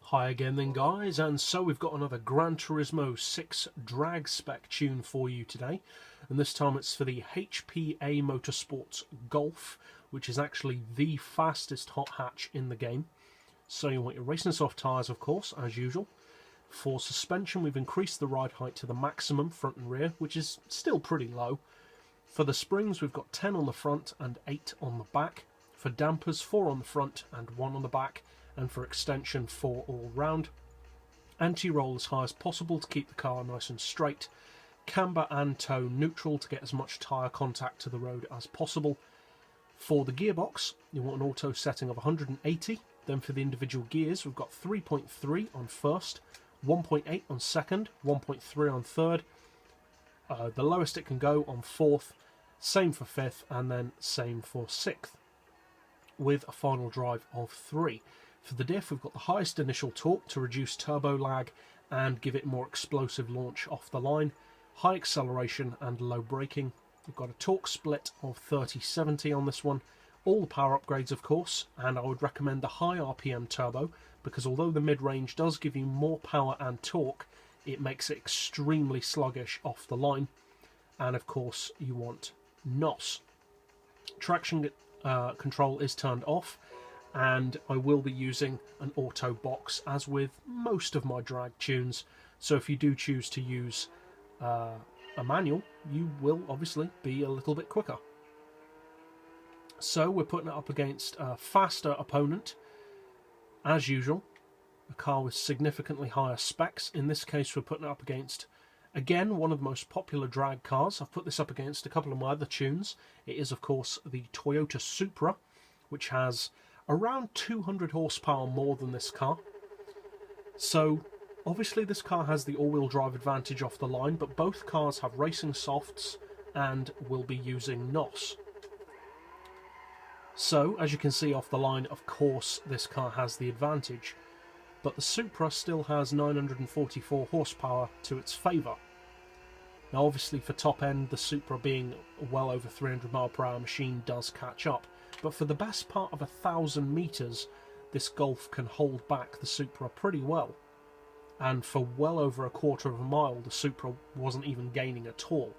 Hi again then guys, and so we've got another Gran Turismo 6 drag spec tune for you today, and this time it's for the HPA Motorsport Golf, which is actually the fastest hot hatch in the game. So you want your racing soft tyres, of course, as usual. For suspension, we've increased the ride height to the maximum front and rear, which is still pretty low. For the springs, we've got 10 on the front and 8 on the back. For dampers, 4 on the front and 1 on the back. And for extension, 4 all round. Anti-roll as high as possible to keep the car nice and straight. Camber and toe neutral to get as much tyre contact to the road as possible. For the gearbox, you want an auto setting of 180. Then for the individual gears, we've got 3.3 on first, 1.8 on second, 1.3 on third. The lowest it can go on fourth, same for fifth, and then same for sixth, with a final drive of 3. For the diff, we've got the highest initial torque to reduce turbo lag and give it more explosive launch off the line, high acceleration and low braking. We've got a torque split of 30-70 on this one, all the power upgrades of course, and I would recommend the high RPM turbo because although the mid-range does give you more power and torque, it makes it extremely sluggish off the line. And of course you want NOS. Traction control is turned off, and I will be using an auto box as with most of my drag tunes, so if you do choose to use a manual, you will obviously be a little bit quicker. So we're putting it up against a faster opponent, as usual, a car with significantly higher specs. In this case we're putting it up against, again, one of the most popular drag cars. I've put this up against a couple of my other tunes. It is of course the Toyota Supra, which has around 200 horsepower more than this car. So obviously this car has the all-wheel drive advantage off the line, but both cars have racing softs and will be using NOS. So as you can see off the line, of course this car has the advantage, but the Supra still has 944 horsepower to its favour. Now obviously for top end, the Supra being a well over 300 mph machine does catch up, but for the best part of 1,000 metres, this Golf can hold back the Supra pretty well. And for well over a quarter of a mile, the Supra wasn't even gaining at all.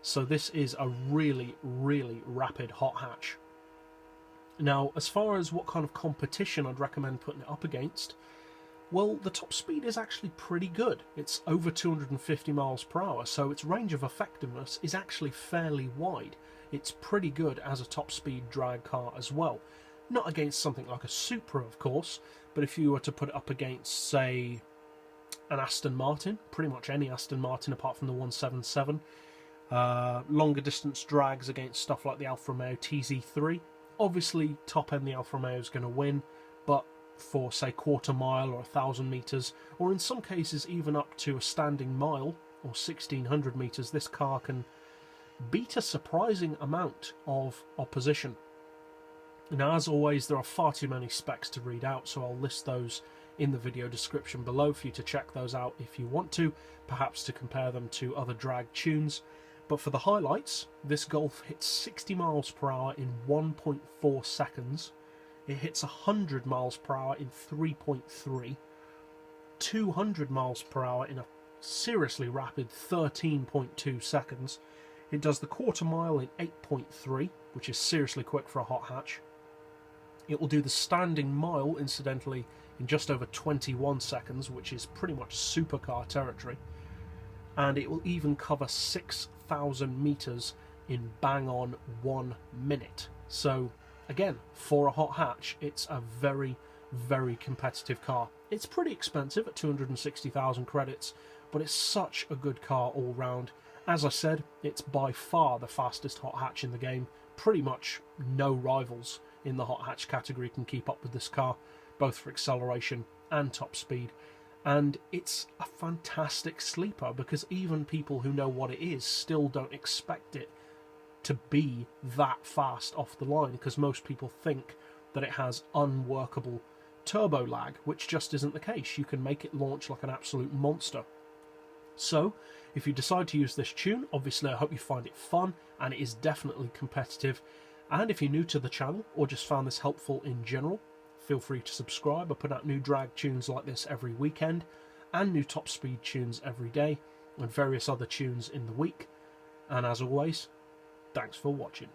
So this is a really, really rapid hot hatch. Now, as far as what kind of competition I'd recommend putting it up against, well, the top speed is actually pretty good. It's over 250 miles per hour, so its range of effectiveness is actually fairly wide. It's pretty good as a top speed drag car as well. Not against something like a Supra, of course, but if you were to put it up against, say, an Aston Martin, pretty much any Aston Martin apart from the 177, longer distance drags against stuff like the Alfa Romeo TZ3, obviously top end the Alfa Romeo is going to win, but for say quarter mile or 1,000 metres, or in some cases even up to a standing mile or 1,600 metres, this car can beat a surprising amount of opposition. Now as always, there are far too many specs to read out, so I'll list those in the video description below for you to check those out if you want to, perhaps to compare them to other drag tunes. But for the highlights, this Golf hits 60 miles per hour in 1.4 seconds. It hits 100 miles per hour in 3.3, 200 miles per hour in a seriously rapid 13.2 seconds. It does the quarter mile in 8.3, which is seriously quick for a hot hatch. It will do the standing mile, incidentally, in just over 21 seconds, which is pretty much supercar territory. And it will even cover 6,000 metres in bang on 1 minute. So again, for a hot hatch, it's a very, very competitive car. It's pretty expensive at 260,000 credits, but it's such a good car all round. As I said, it's by far the fastest hot hatch in the game. Pretty much no rivals in the hot hatch category can keep up with this car, both for acceleration and top speed. And it's a fantastic sleeper because even people who know what it is still don't expect it to be that fast off the line, because most people think that it has unworkable turbo lag, which just isn't the case. You can make it launch like an absolute monster. So if you decide to use this tune, obviously I hope you find it fun, and it is definitely competitive. And if you're new to the channel or just found this helpful in general, feel free to subscribe. I put out new drag tunes like this every weekend, and new top speed tunes every day, and various other tunes in the week. And as always, thanks for watching.